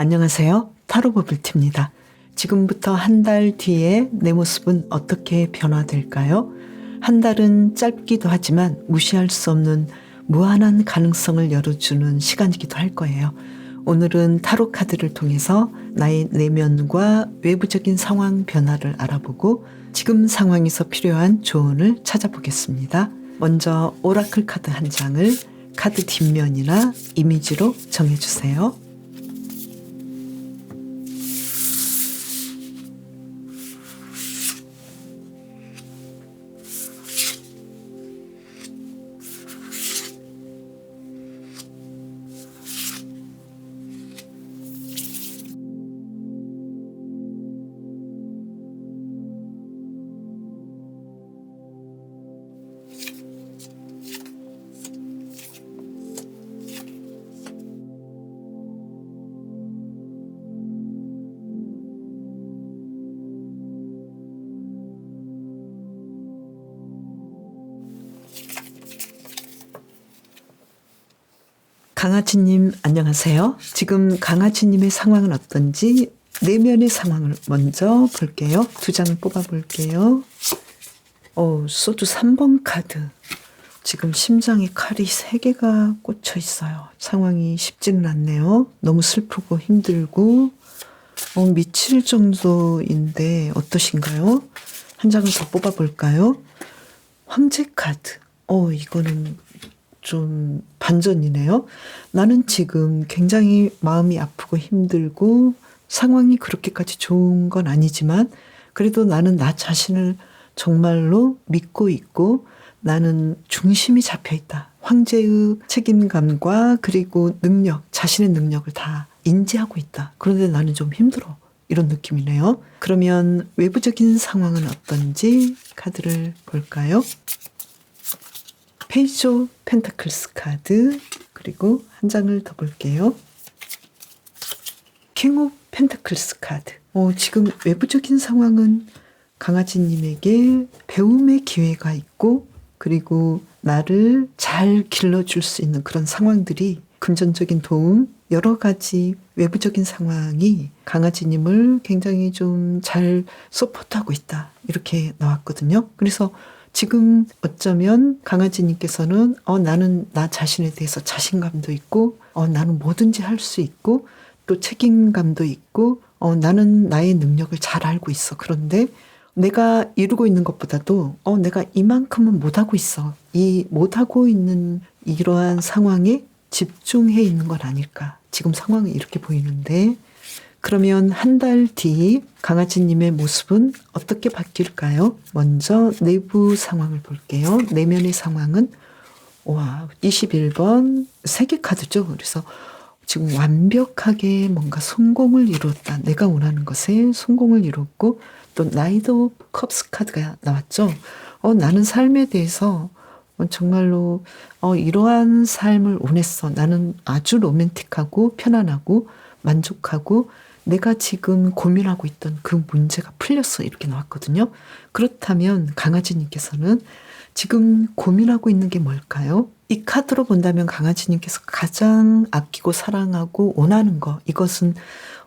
안녕하세요. 타로 버블티입니다. 지금부터 한 달 뒤에 내 모습은 어떻게 변화될까요? 한 달은 짧기도 하지만 무시할 수 없는 무한한 가능성을 열어주는 시간이기도 할 거예요. 오늘은 타로 카드를 통해서 나의 내면과 외부적인 상황 변화를 알아보고 지금 상황에서 필요한 조언을 찾아보겠습니다. 먼저 오라클 카드 한 장을 카드 뒷면이나 이미지로 정해주세요. 강아지님 안녕하세요. 지금 강아지님의 상황은 어떤지 내면의 상황을 먼저 볼게요. 두 장을 뽑아볼게요. 소주 3번 카드. 지금 심장에 칼이 3개가 꽂혀 있어요. 상황이 쉽지는 않네요. 너무 슬프고 힘들고 미칠 정도인데 어떠신가요? 한 장을 더 뽑아볼까요? 황제 카드. 이거는 좀 반전이네요. 나는 지금 굉장히 마음이 아프고 힘들고 상황이 그렇게까지 좋은 건 아니지만 그래도 나는 나 자신을 정말로 믿고 있고 나는 중심이 잡혀 있다. 황제의 책임감과 그리고 능력, 자신의 능력을 다 인지하고 있다. 그런데 나는 좀 힘들어. 이런 느낌이네요. 그러면 외부적인 상황은 어떤지 카드를 볼까요? 페이지 오브 펜타클스 카드, 그리고 한 장을 더 볼게요. 킹 오브 펜타클스 카드. 지금 외부적인 상황은 강아지님에게 배움의 기회가 있고 그리고 나를 잘 길러줄 수 있는 그런 상황들이 금전적인 도움, 여러 가지 외부적인 상황이 강아지님을 굉장히 좀 잘 서포트하고 있다. 이렇게 나왔거든요. 그래서 지금 어쩌면 강아지님께서는 나는 나 자신에 대해서 자신감도 있고 나는 뭐든지 할 수 있고 또 책임감도 있고 나는 나의 능력을 잘 알고 있어. 그런데 내가 이루고 있는 것보다도 내가 이만큼은 못하고 있어. 이 못하고 있는 이러한 상황에 집중해 있는 건 아닐까. 지금 상황이 이렇게 보이는데 그러면 한 달 뒤 강아지님의 모습은 어떻게 바뀔까요? 먼저 내부 상황을 볼게요. 내면의 상황은 21번 3개 카드죠. 그래서 지금 완벽하게 뭔가 성공을 이뤘다. 내가 원하는 것에 성공을 이뤘고 또 나이트 오브 컵스 카드가 나왔죠. 나는 삶에 대해서 정말로 이러한 삶을 원했어. 나는 아주 로맨틱하고 편안하고 만족하고 내가 지금 고민하고 있던 그 문제가 풀렸어. 이렇게 나왔거든요. 그렇다면 강아지님께서는 지금 고민하고 있는 게 뭘까요? 이 카드로 본다면 강아지님께서 가장 아끼고 사랑하고 원하는 거, 이것은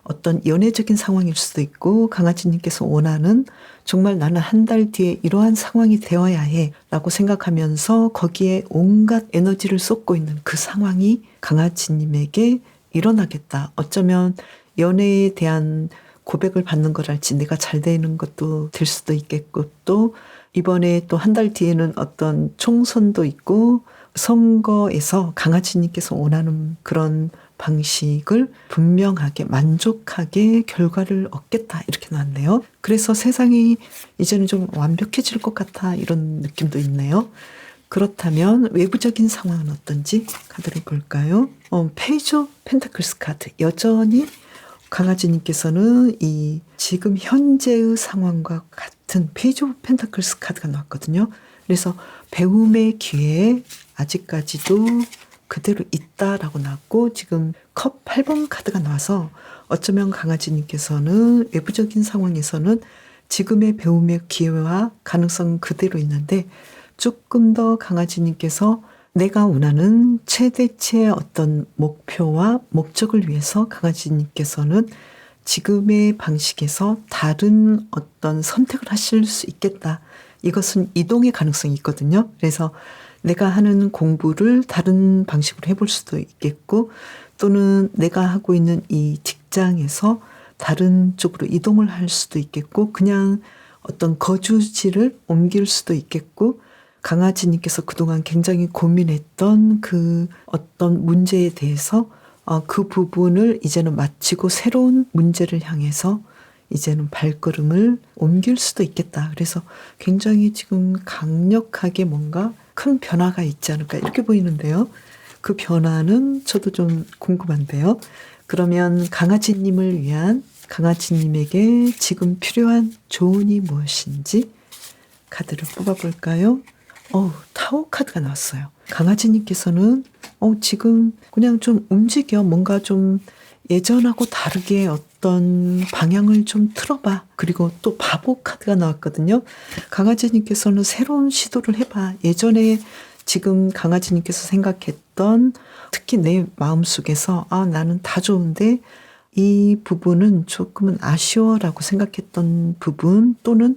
어떤 연애적인 상황일 수도 있고 강아지님께서 원하는 정말 나는 한 달 뒤에 이러한 상황이 되어야 해 라고 생각하면서 거기에 온갖 에너지를 쏟고 있는 그 상황이 강아지님에게 일어나겠다. 어쩌면 연애에 대한 고백을 받는 거랄지 내가 잘 되는 것도 될 수도 있겠고 또 이번에 또 한 달 뒤에는 어떤 총선도 있고 선거에서 강아지님께서 원하는 그런 방식을 분명하게 만족하게 결과를 얻겠다 이렇게 나왔네요. 그래서 세상이 이제는 좀 완벽해질 것 같아 이런 느낌도 있네요. 그렇다면 외부적인 상황은 어떤지 카드를 볼까요? 페이지 오브 펜타클스 카드. 여전히 강아지님께서는 이 지금 현재의 상황과 같은 페이지 오브 펜타클스 카드가 나왔거든요. 그래서 배움의 기회 아직까지도 그대로 있다라고 나왔고 지금 컵 8번 카드가 나와서 어쩌면 강아지님께서는 외부적인 상황에서는 지금의 배움의 기회와 가능성은 그대로 있는데 조금 더 강아지님께서 내가 원하는 최대치의 어떤 목표와 목적을 위해서 강아지님께서는 지금의 방식에서 다른 어떤 선택을 하실 수 있겠다. 이것은 이동의 가능성이 있거든요. 그래서 내가 하는 공부를 다른 방식으로 해볼 수도 있겠고, 또는 내가 하고 있는 이 직장에서 다른 쪽으로 이동을 할 수도 있겠고, 그냥 어떤 거주지를 옮길 수도 있겠고, 강아지님께서 그동안 굉장히 고민했던 그 어떤 문제에 대해서 그 부분을 이제는 마치고 새로운 문제를 향해서 이제는 발걸음을 옮길 수도 있겠다. 그래서 굉장히 지금 강력하게 뭔가 큰 변화가 있지 않을까 이렇게 보이는데요. 그 변화는 저도 좀 궁금한데요. 그러면 강아지님을 위한 강아지님에게 지금 필요한 조언이 무엇인지 카드를 뽑아볼까요? 타워 카드가 나왔어요. 강아지님께서는 지금 그냥 좀 움직여. 뭔가 좀 예전하고 다르게 어떤 방향을 좀 틀어봐. 그리고 또 바보 카드가 나왔거든요. 강아지님께서는 새로운 시도를 해봐. 예전에 지금 강아지님께서 생각했던, 특히 내 마음속에서 나는 다 좋은데 이 부분은 조금은 아쉬워라고 생각했던 부분, 또는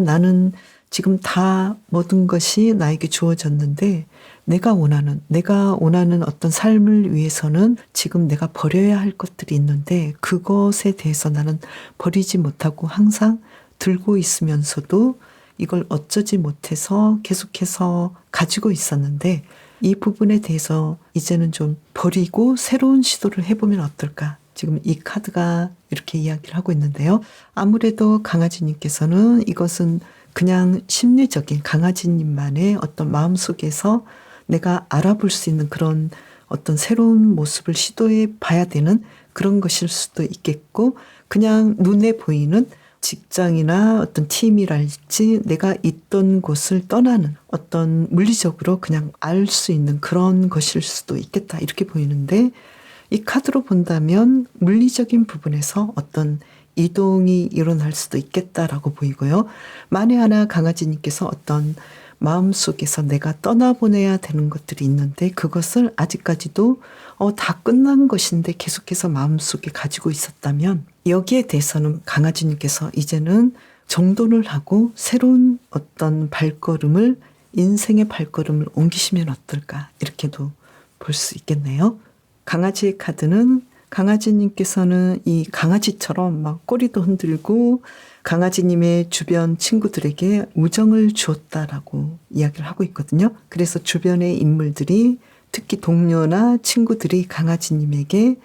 나는 지금 다 모든 것이 나에게 주어졌는데 내가 원하는 어떤 삶을 위해서는 지금 내가 버려야 할 것들이 있는데 그것에 대해서 나는 버리지 못하고 항상 들고 있으면서도 이걸 어쩌지 못해서 계속해서 가지고 있었는데, 이 부분에 대해서 이제는 좀 버리고 새로운 시도를 해보면 어떨까? 지금 이 카드가 이렇게 이야기를 하고 있는데요. 아무래도 강아지님께서는 이것은 그냥 심리적인 강아지님만의 어떤 마음속에서 내가 알아볼 수 있는 그런 어떤 새로운 모습을 시도해 봐야 되는 그런 것일 수도 있겠고, 그냥 눈에 보이는 직장이나 어떤 팀이랄지 내가 있던 곳을 떠나는 어떤 물리적으로 그냥 알 수 있는 그런 것일 수도 있겠다 이렇게 보이는데, 이 카드로 본다면 물리적인 부분에서 어떤 이동이 일어날 수도 있겠다라고 보이고요. 만에 하나 강아지님께서 어떤 마음속에서 내가 떠나보내야 되는 것들이 있는데 그것을 아직까지도 다 끝난 것인데 계속해서 마음속에 가지고 있었다면, 여기에 대해서는 강아지님께서 이제는 정돈을 하고 새로운 어떤 발걸음을, 인생의 발걸음을 옮기시면 어떨까 이렇게도 볼 수 있겠네요. 강아지의 카드는, 강아지님께서는 이 강아지처럼 막 꼬리도 흔들고 강아지님의 주변 친구들에게 우정을 주었다라고 이야기를 하고 있거든요. 그래서 주변의 인물들이, 특히 동료나 친구들이 강아지님에게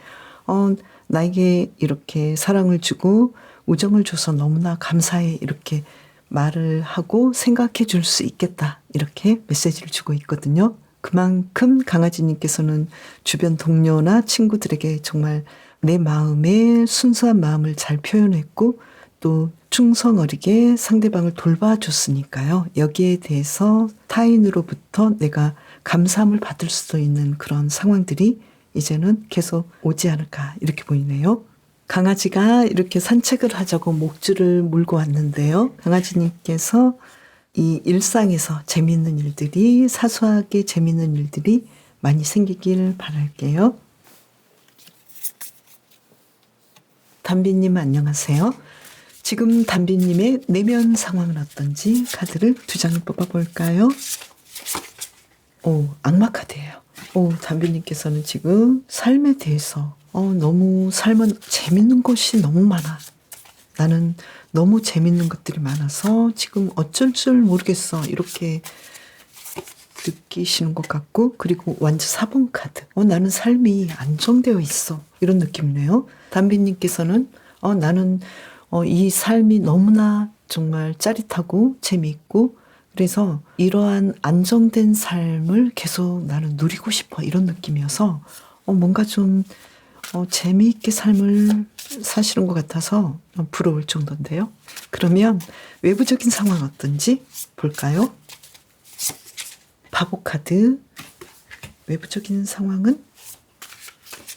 나에게 이렇게 사랑을 주고 우정을 줘서 너무나 감사해 이렇게 말을 하고 생각해 줄 수 있겠다 이렇게 메시지를 주고 있거든요. 그만큼 강아지님께서는 주변 동료나 친구들에게 정말 내 마음의 순수한 마음을 잘 표현했고 또 충성 어리게 상대방을 돌봐줬으니까요. 여기에 대해서 타인으로부터 내가 감사함을 받을 수도 있는 그런 상황들이 이제는 계속 오지 않을까 이렇게 보이네요. 강아지가 이렇게 산책을 하자고 목줄을 물고 왔는데요. 강아지님께서 이 일상에서 재미있는 일들이, 사소하게 재미있는 일들이 많이 생기길 바랄게요. 담비님 안녕하세요. 지금 담비님의 내면 상황은 어떤지 카드를 2장을 뽑아볼까요? 악마 카드예요. 담비님께서는 지금 삶에 대해서 너무 삶은 재밌는 것이 너무 많아. 나는 너무 재밌는 것들이 많아서 지금 어쩔 줄 모르겠어. 이렇게 느끼시는 것 같고, 그리고 완전 4번 카드. 나는 삶이 안정되어 있어. 이런 느낌이네요. 담비님께서는 나는 이 삶이 너무나 정말 짜릿하고 재미있고 그래서 이러한 안정된 삶을 계속 나는 누리고 싶어. 이런 느낌이어서 뭔가 좀 재미있게 삶을 사시는 것 같아서 부러울 정도인데요. 그러면 외부적인 상황 어떤지 볼까요? 바보 카드. 외부적인 상황은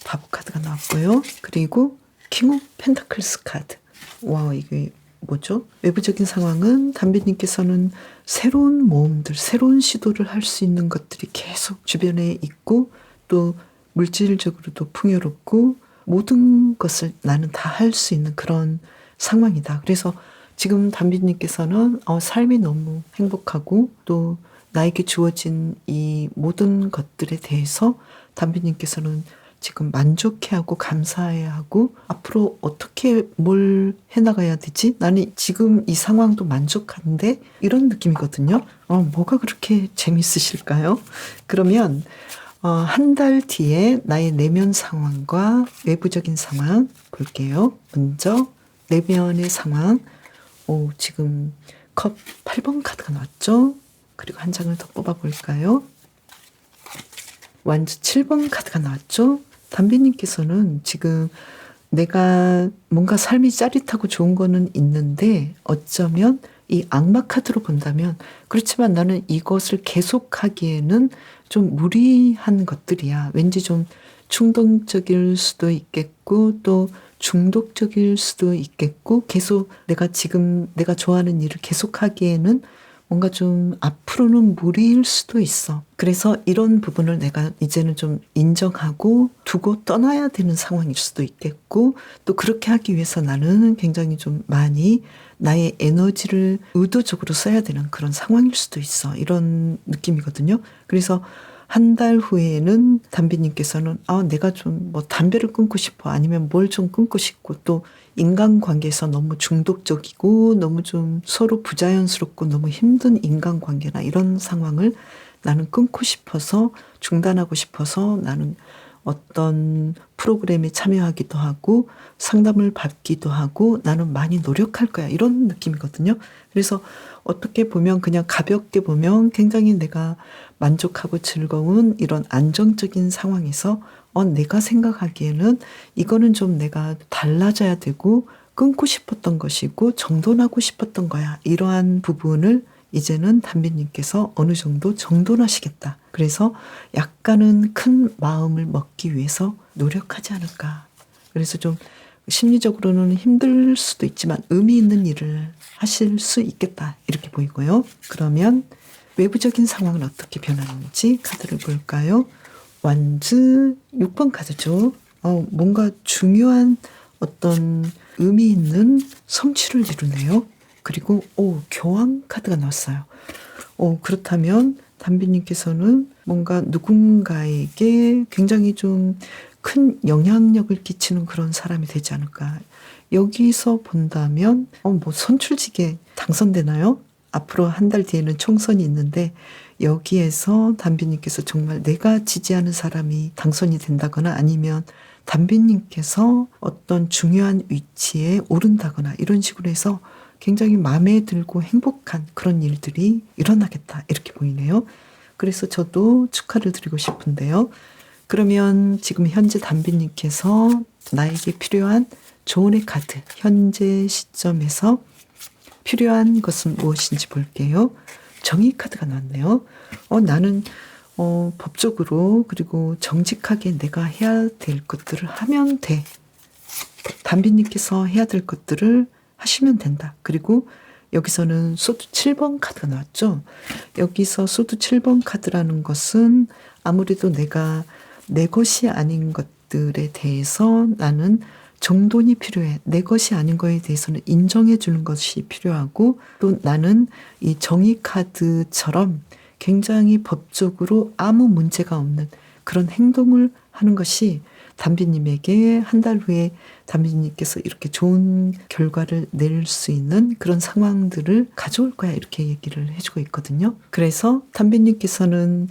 바보 카드가 나왔고요. 그리고 킹 오브 펜타클스 카드. 와, 이게 뭐죠? 외부적인 상황은 담비님께서는 새로운 모험들, 새로운 시도를 할 수 있는 것들이 계속 주변에 있고 또 물질적으로도 풍요롭고 모든 것을 나는 다 할 수 있는 그런 상황이다. 그래서 지금 담비님께서는 삶이 너무 행복하고 또 나에게 주어진 이 모든 것들에 대해서 담비님께서는 지금 만족해하고 감사해하고 앞으로 어떻게 뭘 해나가야 되지? 나는 지금 이 상황도 만족한데 이런 느낌이거든요. 뭐가 그렇게 재밌으실까요? 그러면 한 달 뒤에 나의 내면 상황과 외부적인 상황 볼게요. 먼저 내면의 상황. 지금 컵 8번 카드가 나왔죠? 그리고 한 장을 더 뽑아볼까요? 완주 7번 카드가 나왔죠? 담비님께서는 지금 내가 뭔가 삶이 짜릿하고 좋은 거는 있는데 어쩌면 이 악마 카드로 본다면 그렇지만 나는 이것을 계속하기에는 좀 무리한 것들이야. 왠지 좀 충동적일 수도 있겠고 또 중독적일 수도 있겠고 계속 내가 지금 내가 좋아하는 일을 계속하기에는 뭔가 좀 앞으로는 무리일 수도 있어. 그래서 이런 부분을 내가 이제는 좀 인정하고 두고 떠나야 되는 상황일 수도 있겠고 또 그렇게 하기 위해서 나는 굉장히 좀 많이 나의 에너지를 의도적으로 써야 되는 그런 상황일 수도 있어. 이런 느낌이거든요. 그래서 한 달 후에는 담비님께서는 내가 좀 뭐 담배를 끊고 싶어 아니면 뭘 좀 끊고 싶고 또 인간관계에서 너무 중독적이고 너무 좀 서로 부자연스럽고 너무 힘든 인간관계나 이런 상황을 나는 끊고 싶어서 중단하고 싶어서 나는 어떤 프로그램에 참여하기도 하고 상담을 받기도 하고 나는 많이 노력할 거야. 이런 느낌이거든요. 그래서 어떻게 보면 그냥 가볍게 보면 굉장히 내가 만족하고 즐거운 이런 안정적인 상황에서 내가 생각하기에는 이거는 좀 내가 달라져야 되고 끊고 싶었던 것이고 정돈하고 싶었던 거야. 이러한 부분을 이제는 담비님께서 어느 정도 정돈하시겠다. 그래서 약간은 큰 마음을 먹기 위해서 노력하지 않을까. 그래서 좀 심리적으로는 힘들 수도 있지만 의미 있는 일을 하실 수 있겠다. 이렇게 보이고요. 그러면 외부적인 상황은 어떻게 변하는지 카드를 볼까요? 완즈 6번 카드죠. 뭔가 중요한 어떤 의미 있는 성취를 이루네요. 그리고 교황 카드가 나왔어요. 그렇다면 담비님께서는 뭔가 누군가에게 굉장히 좀 큰 영향력을 끼치는 그런 사람이 되지 않을까. 여기서 본다면 뭐 선출직에 당선되나요? 앞으로 한 달 뒤에는 총선이 있는데 여기에서 담비님께서 정말 내가 지지하는 사람이 당선이 된다거나 아니면 담비님께서 어떤 중요한 위치에 오른다거나 이런 식으로 해서 굉장히 마음에 들고 행복한 그런 일들이 일어나겠다 이렇게 보이네요. 그래서 저도 축하를 드리고 싶은데요. 그러면 지금 현재 담비님께서 나에게 필요한 조언의 카드, 현재 시점에서 필요한 것은 무엇인지 볼게요. 정의 카드가 나왔네요. 나는 법적으로 그리고 정직하게 내가 해야 될 것들을 하면 돼. 담비님께서 해야 될 것들을 하시면 된다. 그리고 여기서는 소드 7번 카드가 나왔죠. 여기서 소드 7번 카드라는 것은 아무래도 내가 내 것이 아닌 것들에 대해서 나는 정돈이 필요해. 내 것이 아닌 거에 대해서는 인정해 주는 것이 필요하고 또 나는 이 정의 카드처럼 굉장히 법적으로 아무 문제가 없는 그런 행동을 하는 것이 담비님에게 한 달 후에 담비님께서 이렇게 좋은 결과를 낼 수 있는 그런 상황들을 가져올 거야 이렇게 얘기를 해주고 있거든요. 그래서 담비님께서는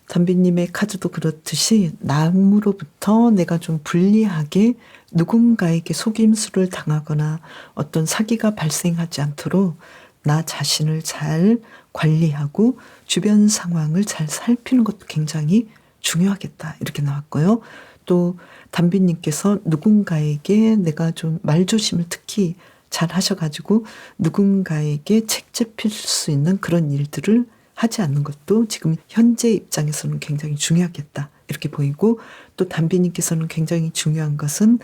담비님의 카드도 그렇듯이 남으로부터 내가 좀 불리하게 누군가에게 속임수를 당하거나 어떤 사기가 발생하지 않도록 나 자신을 잘 관리하고 주변 상황을 잘 살피는 것도 굉장히 중요하겠다 이렇게 나왔고요. 또 담비님께서 누군가에게 내가 좀 말조심을 특히 잘 하셔가지고 누군가에게 책잡힐 수 있는 그런 일들을 하지 않는 것도 지금 현재 입장에서는 굉장히 중요하겠다 이렇게 보이고 또 담비님께서는 굉장히 중요한 것은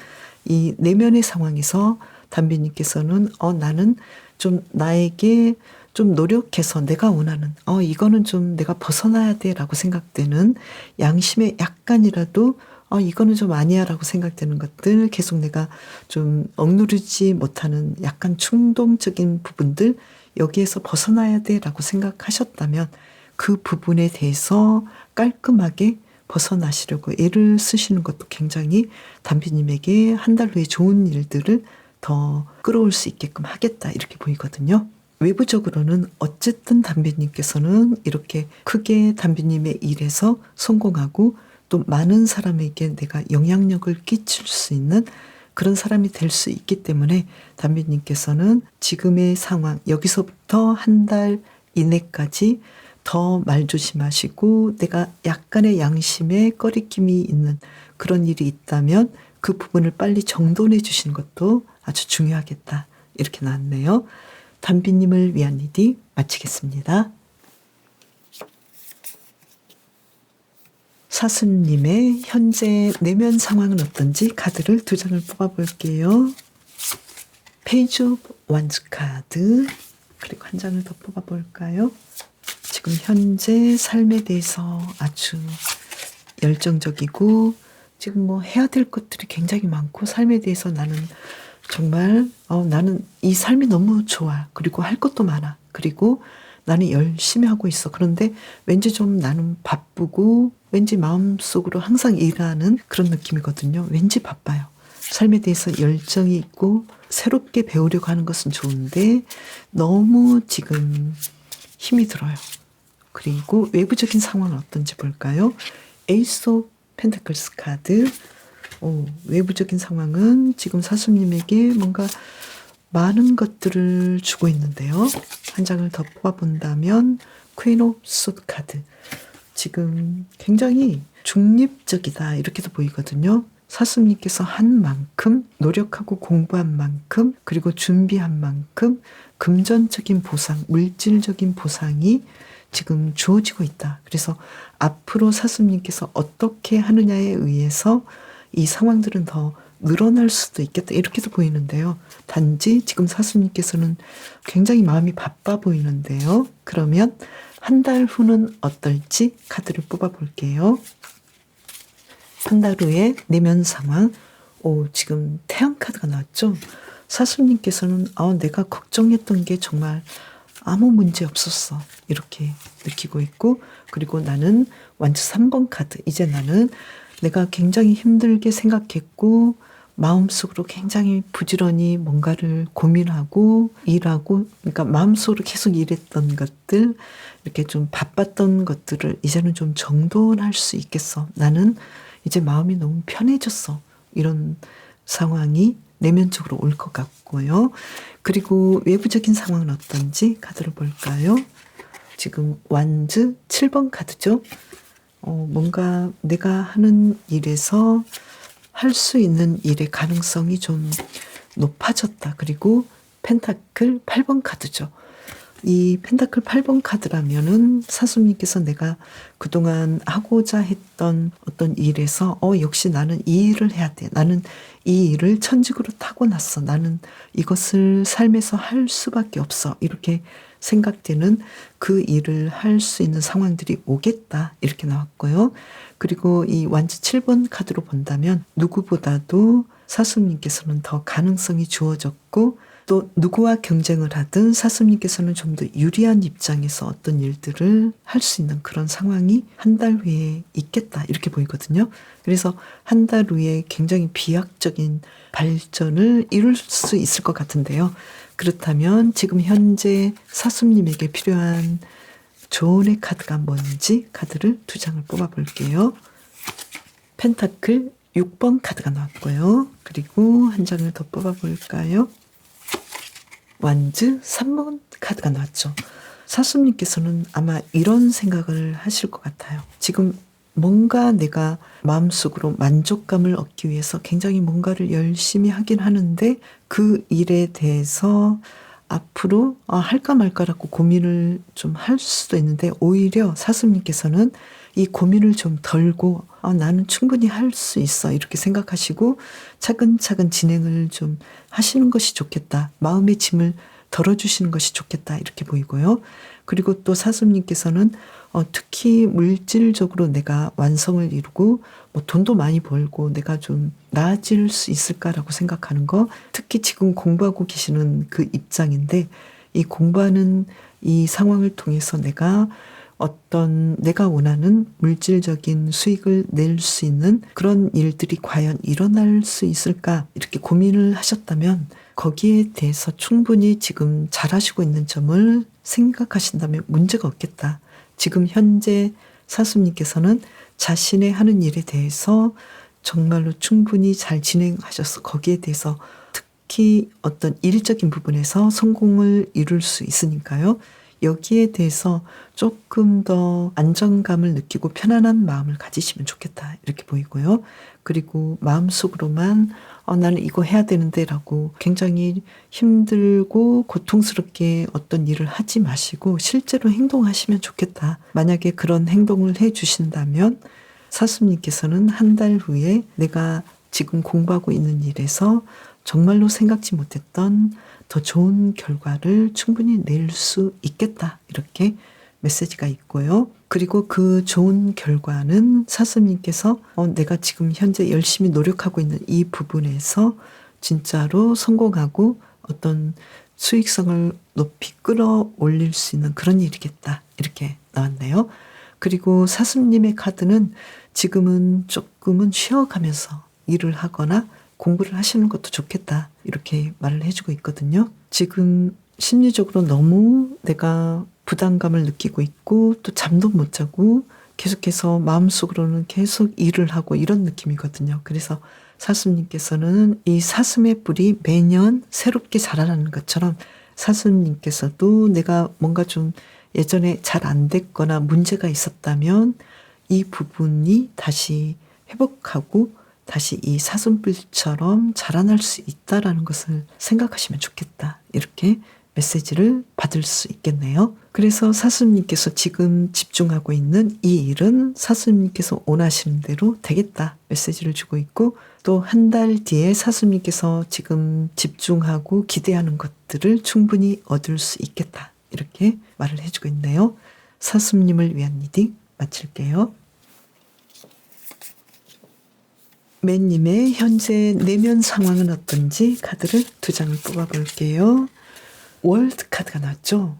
이 내면의 상황에서 담비님께서는 나는 좀 나에게 좀 노력해서 내가 원하는 이거는 좀 내가 벗어나야 돼라고 생각되는 양심에 약간이라도 이거는 좀 아니야라고 생각되는 것들, 계속 내가 좀 억누르지 못하는 약간 충동적인 부분들, 여기에서 벗어나야 돼라고 생각하셨다면 그 부분에 대해서 깔끔하게 벗어나시려고 애를 쓰시는 것도 굉장히 담비님에게 한 달 후에 좋은 일들을 더 끌어올 수 있게끔 하겠다, 이렇게 보이거든요. 외부적으로는 어쨌든 담비님께서는 이렇게 크게 담비님의 일에서 성공하고 또 많은 사람에게 내가 영향력을 끼칠 수 있는 그런 사람이 될 수 있기 때문에 담비님께서는 지금의 상황, 여기서부터 한 달 이내까지 더 말 조심하시고, 내가 약간의 양심에 꺼리낌이 있는 그런 일이 있다면 그 부분을 빨리 정돈해 주시는 것도 아주 중요하겠다, 이렇게 나왔네요. 담비님을 위한 리딩 마치겠습니다. 사수님의 현재 내면 상황은 어떤지 카드를 2장을 뽑아볼게요. 페이지 오브 원즈 카드, 그리고 한 장을 더 뽑아볼까요? 지금 현재 삶에 대해서 아주 열정적이고, 지금 뭐 해야 될 것들이 굉장히 많고, 삶에 대해서 나는 정말 나는 이 삶이 너무 좋아. 그리고 할 것도 많아. 그리고 나는 열심히 하고 있어. 그런데 왠지 좀 나는 바쁘고, 왠지 마음속으로 항상 일하는 그런 느낌이거든요. 왠지 바빠요. 삶에 대해서 열정이 있고 새롭게 배우려고 하는 것은 좋은데 너무 지금 힘이 들어요. 그리고 외부적인 상황은 어떤지 볼까요? 에이스 오브 펜타클스 카드. 외부적인 상황은 지금 사수님에게 뭔가 많은 것들을 주고 있는데요. 한 장을 더 뽑아본다면 퀸 오브 소드 카드. 지금 굉장히 중립적이다, 이렇게도 보이거든요. 사수님께서 한 만큼, 노력하고 공부한 만큼, 그리고 준비한 만큼 금전적인 보상, 물질적인 보상이 지금 주어지고 있다. 그래서 앞으로 사수님께서 어떻게 하느냐에 의해서 이 상황들은 더 늘어날 수도 있겠다, 이렇게도 보이는데요. 단지 지금 사수님께서는 굉장히 마음이 바빠 보이는데요. 그러면 한 달 후는 어떨지 카드를 뽑아볼게요. 한 달 후에 내면 상황. 지금 태양 카드가 나왔죠. 사수님께서는 내가 걱정했던 게 정말 아무 문제 없었어, 이렇게 느끼고 있고, 그리고 나는 완주 3번 카드. 이제 나는 내가 굉장히 힘들게 생각했고 마음속으로 굉장히 부지런히 뭔가를 고민하고 일하고, 그러니까 마음속으로 계속 일했던 것들, 이렇게 좀 바빴던 것들을 이제는 좀 정돈할 수 있겠어. 나는 이제 마음이 너무 편해졌어. 이런 상황이 내면적으로 올 것 같고요. 그리고 외부적인 상황은 어떤지 카드를 볼까요? 지금 완즈 7번 카드죠. 뭔가 내가 하는 일에서 할 수 있는 일의 가능성이 좀 높아졌다. 그리고 펜타클 8번 카드죠. 이 펜타클 8번 카드라면은 사수님께서 내가 그동안 하고자 했던 어떤 일에서 역시 나는 이 일을 해야 돼. 나는 이 일을 천직으로 타고났어. 나는 이것을 삶에서 할 수밖에 없어. 이렇게 생각되는 그 일을 할 수 있는 상황들이 오겠다, 이렇게 나왔고요. 그리고 이 완지 7번 카드로 본다면 누구보다도 사수님께서는 더 가능성이 주어졌고, 또 누구와 경쟁을 하든 사수님께서는 좀 더 유리한 입장에서 어떤 일들을 할 수 있는 그런 상황이 한 달 후에 있겠다, 이렇게 보이거든요. 그래서 한 달 후에 굉장히 비약적인 발전을 이룰 수 있을 것 같은데요. 그렇다면 지금 현재 사수님에게 필요한 조언의 카드가 뭔지 카드를 2장을 뽑아볼게요. 펜타클 6번 카드가 나왔고요. 그리고 한 장을 더 뽑아볼까요? 완즈 3번 카드가 나왔죠. 사수님께서는 아마 이런 생각을 하실 것 같아요. 지금 뭔가 내가 마음속으로 만족감을 얻기 위해서 굉장히 뭔가를 열심히 하긴 하는데 그 일에 대해서 앞으로 할까 말까라고 고민을 좀 할 수도 있는데 오히려 사수님께서는 이 고민을 좀 덜고 나는 충분히 할 수 있어 이렇게 생각하시고 차근차근 진행을 좀 하시는 것이 좋겠다. 마음의 짐을 덜어주시는 것이 좋겠다 이렇게 보이고요. 그리고 또 사수님께서는 특히 물질적으로 내가 완성을 이루고 뭐 돈도 많이 벌고 내가 좀 나아질 수 있을까라고 생각하는 거, 특히 지금 공부하고 계시는 그 입장인데 이 공부하는 이 상황을 통해서 내가 어떤 내가 원하는 물질적인 수익을 낼 수 있는 그런 일들이 과연 일어날 수 있을까 이렇게 고민을 하셨다면 거기에 대해서 충분히 지금 잘하시고 있는 점을 생각하신다면 문제가 없겠다. 지금 현재 사수님께서는 자신의 하는 일에 대해서 정말로 충분히 잘 진행하셔서 거기에 대해서 특히 어떤 일적인 부분에서 성공을 이룰 수 있으니까요. 여기에 대해서 조금 더 안정감을 느끼고 편안한 마음을 가지시면 좋겠다 이렇게 보이고요. 그리고 마음속으로만 나는 이거 해야 되는데 라고 굉장히 힘들고 고통스럽게 어떤 일을 하지 마시고 실제로 행동하시면 좋겠다. 만약에 그런 행동을 해 주신다면 사수님께서는 한 달 후에 내가 지금 공부하고 있는 일에서 정말로 생각지 못했던 더 좋은 결과를 충분히 낼 수 있겠다. 이렇게 메시지가 있고요. 그리고 그 좋은 결과는 사수님께서 내가 지금 현재 열심히 노력하고 있는 이 부분에서 진짜로 성공하고 어떤 수익성을 높이 끌어올릴 수 있는 그런 일이겠다. 이렇게 나왔네요. 그리고 사수님의 카드는 지금은 조금은 쉬어가면서 일을 하거나 공부를 하시는 것도 좋겠다. 이렇게 말을 해주고 있거든요. 지금 심리적으로 너무 내가 부담감을 느끼고 있고 또 잠도 못 자고 계속해서 마음속으로는 계속 일을 하고 이런 느낌이거든요. 그래서 사수님께서는 이 사슴의 뿔이 매년 새롭게 자라나는 것처럼 사수님께서도 내가 뭔가 좀 예전에 잘 안 됐거나 문제가 있었다면 이 부분이 다시 회복하고 다시 이 사슴뿔처럼 자라날 수 있다라는 것을 생각하시면 좋겠다. 이렇게 메시지를 받을 수 있겠네요. 그래서 사수님께서 지금 집중하고 있는 이 일은 사수님께서 원하시는 대로 되겠다. 메시지를 주고 있고 또 한 달 뒤에 사수님께서 지금 집중하고 기대하는 것들을 충분히 얻을 수 있겠다. 이렇게 말을 해주고 있네요. 사수님을 위한 리딩 마칠게요. 맨님의 현재 내면 상황은 어떤지 카드를 2장을 뽑아볼게요. 월드 카드가 나왔죠.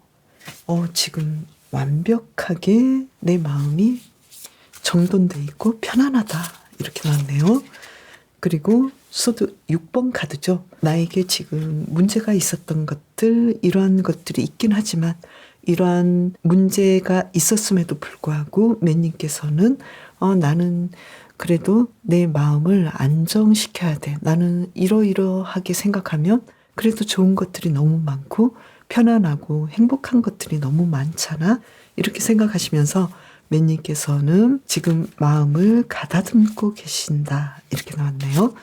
지금 완벽하게 내 마음이 정돈돼 있고 편안하다 이렇게 나왔네요. 그리고 소드 6번 카드죠. 나에게 지금 문제가 있었던 것들 이러한 것들이 있긴 하지만 이러한 문제가 있었음에도 불구하고 맨님께서는 나는 그래도 내 마음을 안정시켜야 돼. 나는 이러이러하게 생각하면 그래도 좋은 것들이 너무 많고 편안하고 행복한 것들이 너무 많잖아. 이렇게 생각하시면서 맨님께서는 지금 마음을 가다듬고 계신다. 이렇게 나왔네요.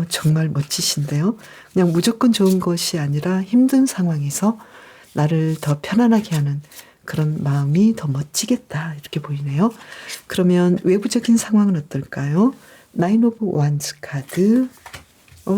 정말 멋지신데요. 그냥 무조건 좋은 것이 아니라 힘든 상황에서 나를 더 편안하게 하는 그런 마음이 더 멋지겠다. 이렇게 보이네요. 그러면 외부적인 상황은 어떨까요? 나인 오브 완즈 카드.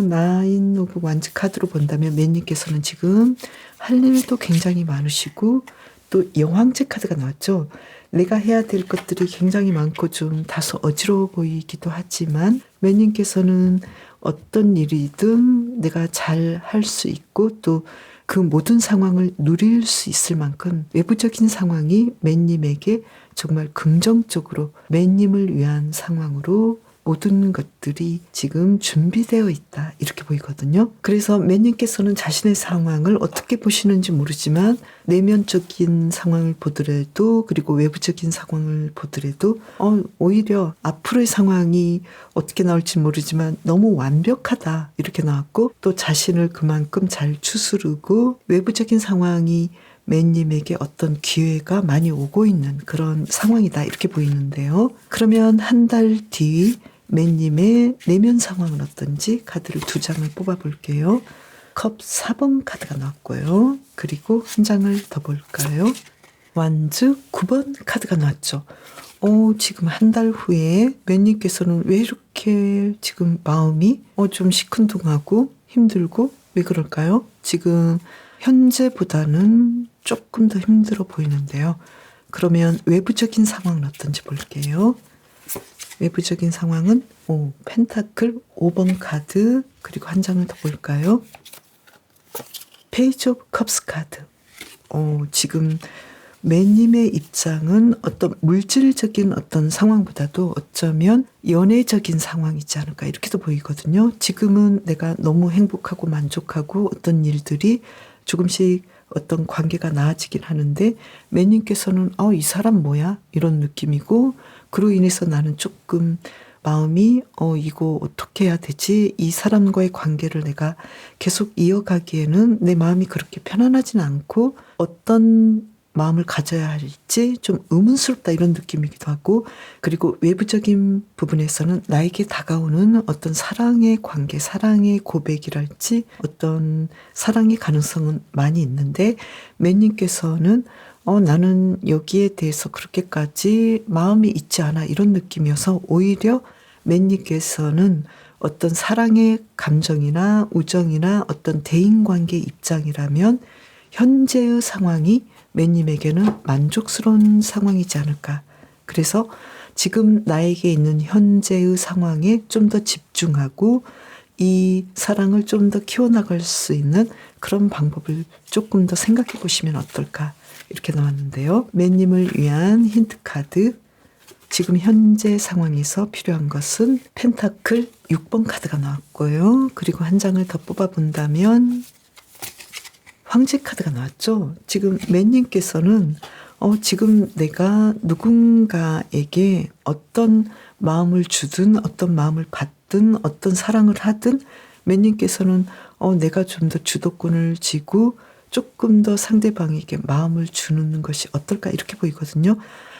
나인 오브 완즈 카드로 본다면 맨님께서는 지금 할 일도 굉장히 많으시고 또 여왕제 카드가 나왔죠. 내가 해야 될 것들이 굉장히 많고 좀 다소 어지러워 보이기도 하지만 맨님께서는 어떤 일이든 내가 잘 할 수 있고 또 그 모든 상황을 누릴 수 있을 만큼 외부적인 상황이 맨님에게 정말 긍정적으로 맨님을 위한 상황으로 모든 것들이 지금 준비되어 있다. 이렇게 보이거든요. 그래서 맨님께서는 자신의 상황을 어떻게 보시는지 모르지만 내면적인 상황을 보더라도 그리고 외부적인 상황을 보더라도 오히려 앞으로의 상황이 어떻게 나올지 모르지만 너무 완벽하다. 이렇게 나왔고 또 자신을 그만큼 잘 추스르고 외부적인 상황이 맨님에게 어떤 기회가 많이 오고 있는 그런 상황이다. 이렇게 보이는데요. 그러면 한 달 뒤 맨님의 내면 상황은 어떤지 카드를 2장을 뽑아볼게요. 컵 4번 카드가 나왔고요. 그리고 한 장을 더 볼까요? 완즈 9번 카드가 나왔죠. 지금 한 달 후에 매님께서는 왜 이렇게 지금 마음이 좀 시큰둥하고 힘들고 왜 그럴까요? 지금 현재보다는 조금 더 힘들어 보이는데요. 그러면 외부적인 상황은 어떤지 볼게요. 외부적인 상황은 펜타클 5번 카드, 그리고 한 장을 더 볼까요? 페이지 오브 컵스 카드. 지금 매님의 입장은 어떤 물질적인 어떤 상황보다도 어쩌면 연애적인 상황이지 않을까 이렇게도 보이거든요. 지금은 내가 너무 행복하고 만족하고 어떤 일들이 조금씩 어떤 관계가 나아지긴 하는데 매님께서는 이 사람 뭐야? 이런 느낌이고, 그로 인해서 나는 조금 마음이 이거 어떻게 해야 되지? 이 사람과의 관계를 내가 계속 이어가기에는 내 마음이 그렇게 편안하진 않고 어떤 마음을 가져야 할지 좀 의문스럽다 이런 느낌이기도 하고, 그리고 외부적인 부분에서는 나에게 다가오는 어떤 사랑의 관계, 사랑의 고백이랄지 어떤 사랑의 가능성은 많이 있는데 매님께서는 나는 여기에 대해서 그렇게까지 마음이 있지 않아 이런 느낌이어서 오히려 매님께서는 어떤 사랑의 감정이나 우정이나 어떤 대인관계 입장이라면 현재의 상황이 매님에게는 만족스러운 상황이지 않을까. 그래서 지금 나에게 있는 현재의 상황에 좀 더 집중하고 이 사랑을 좀 더 키워나갈 수 있는 그런 방법을 조금 더 생각해 보시면 어떨까 이렇게 나왔는데요. 매님을 위한 힌트 카드, 지금 현재 상황에서 필요한 것은 펜타클 6번 카드가 나왔고요. 그리고 한 장을 더 뽑아본다면 황제 카드가 나왔죠. 지금 매님께서는 지금 내가 누군가에게 어떤 마음을 주든 어떤 마음을 받든 어떤 사랑을 하든 매님께서는 내가 좀 더 주도권을 쥐고 조금 더 상대방에게 마음을 주는 것이 어떨까 이렇게 보이거든요.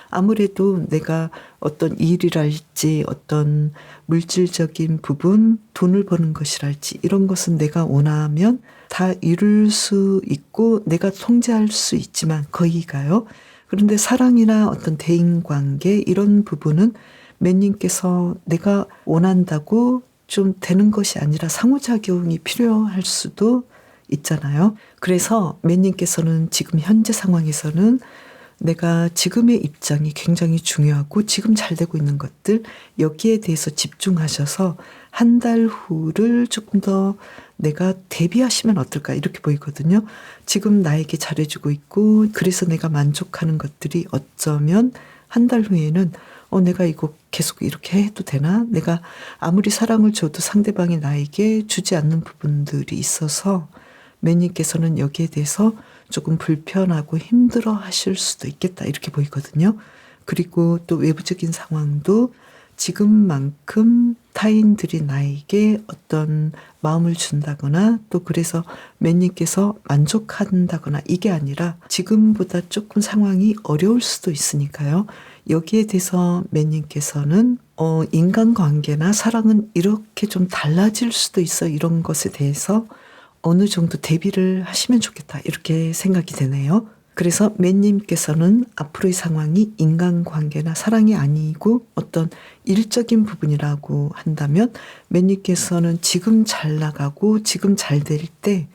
아무래도 내가 어떤 일이랄지 어떤 물질적인 부분, 돈을 버는 것이랄지 이런 것은 내가 원하면 다 이룰 수 있고 내가 통제할 수 있지만 거의가요. 그런데 사랑이나 어떤 대인관계 이런 부분은 매님께서 내가 원한다고 좀 되는 것이 아니라 상호작용이 필요할 수도 있잖아요. 그래서 매님께서는 지금 현재 상황에서는 내가 지금의 입장이 굉장히 중요하고 지금 잘 되고 있는 것들 여기에 대해서 집중하셔서 한 달 후를 조금 더 내가 대비하시면 어떨까 이렇게 보이거든요. 지금 나에게 잘해주고 있고 그래서 내가 만족하는 것들이 어쩌면 한 달 후에는 내가 이거 계속 이렇게 해도 되나? 내가 아무리 사랑을 줘도 상대방이 나에게 주지 않는 부분들이 있어서 매님께서는 여기에 대해서 조금 불편하고 힘들어 하실 수도 있겠다 이렇게 보이거든요. 그리고 또 외부적인 상황도 지금만큼 타인들이 나에게 어떤 마음을 준다거나 또 그래서 매님께서 만족한다거나 이게 아니라 지금보다 조금 상황이 어려울 수도 있으니까요. 여기에 대해서 매님께서는 인간관계나 사랑은 이렇게 좀 달라질 수도 있어 이런 것에 대해서 어느 정도 대비를 하시면 좋겠다 이렇게 생각이 되네요. 그래서 매님께서는 앞으로의 상황이 인간관계나 사랑이 아니고 어떤 일적인 부분이라고 한다면 매님께서는 지금 잘 나가고 지금 잘 될 때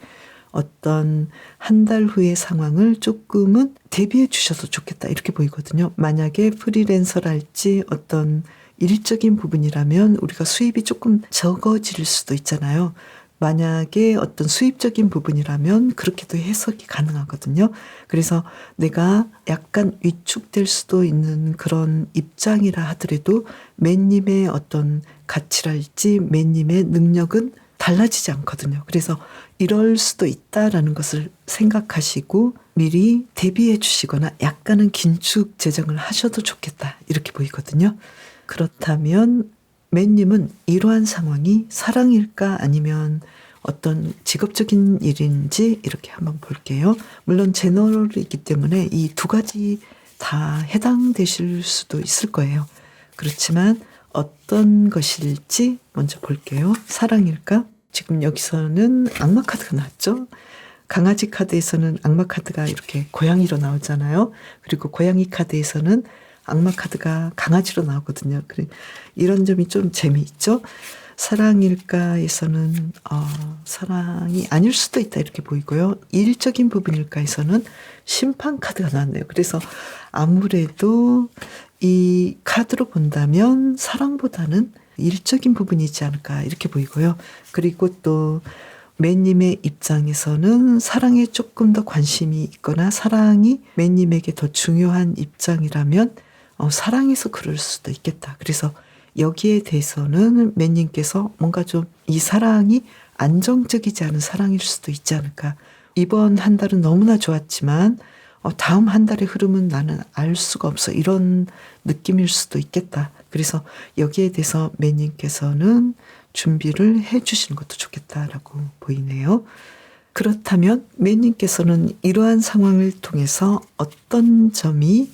어떤 한 달 후의 상황을 조금은 대비해 주셔도 좋겠다 이렇게 보이거든요. 만약에 프리랜서랄지 어떤 일적인 부분이라면 우리가 수입이 조금 적어질 수도 있잖아요. 만약에 어떤 수입적인 부분이라면 그렇게도 해석이 가능하거든요. 그래서 내가 약간 위축될 수도 있는 그런 입장이라 하더라도 매님의 어떤 가치랄지 매님의 능력은 달라지지 않거든요. 그래서 이럴 수도 있다라는 것을 생각하시고 미리 대비해 주시거나 약간은 긴축 재정을 하셔도 좋겠다 이렇게 보이거든요. 그렇다면 매님은 이러한 상황이 사랑일까 아니면 어떤 직업적인 일인지 이렇게 한번 볼게요. 물론 제너럴이기 때문에 이 두 가지 다 해당되실 수도 있을 거예요. 그렇지만 어떤 것일지 먼저 볼게요. 사랑일까? 지금 여기서는 악마 카드가 나왔죠. 강아지 카드에서는 악마 카드가 이렇게 고양이로 나오잖아요. 그리고 고양이 카드에서는 악마 카드가 강아지로 나오거든요. 그래, 이런 점이 좀 재미있죠. 사랑일까에서는 사랑이 아닐 수도 있다 이렇게 보이고요. 일적인 부분일까에서는 심판 카드가 나왔네요. 그래서 아무래도 이 카드로 본다면 사랑보다는 일적인 부분이지 않을까 이렇게 보이고요. 그리고 또 매님의 입장에서는 사랑에 조금 더 관심이 있거나 사랑이 매님에게 더 중요한 입장이라면 사랑해서 그럴 수도 있겠다. 그래서 여기에 대해서는 매님께서 뭔가 좀 이 사랑이 안정적이지 않은 사랑일 수도 있지 않을까. 이번 한 달은 너무나 좋았지만 다음 한 달의 흐름은 나는 알 수가 없어. 이런 느낌일 수도 있겠다. 그래서 여기에 대해서 매님께서는 준비를 해 주시는 것도 좋겠다라고 보이네요. 그렇다면 매님께서는 이러한 상황을 통해서 어떤 점이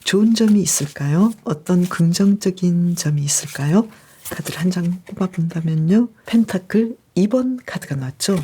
좋은 점이 있을까요? 어떤 긍정적인 점이 있을까요? 카드를 한 장 뽑아본다면요. 펜타클 2번 카드가 나왔죠.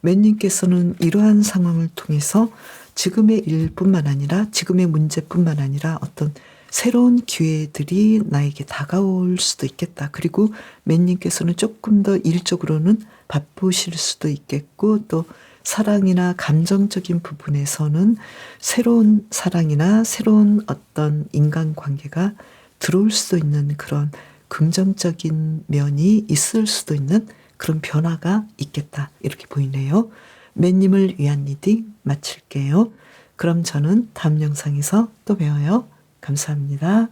매님께서는 이러한 상황을 통해서 지금의 일뿐만 아니라 지금의 문제뿐만 아니라 어떤 새로운 기회들이 나에게 다가올 수도 있겠다. 그리고 매님께서는 조금 더 일적으로는 바쁘실 수도 있겠고 또 사랑이나 감정적인 부분에서는 새로운 사랑이나 새로운 어떤 인간관계가 들어올 수도 있는 그런 긍정적인 면이 있을 수도 있는 그런 변화가 있겠다. 이렇게 보이네요. 매님을 위한 리딩 마칠게요. 그럼 저는 다음 영상에서 또 봬요. 감사합니다.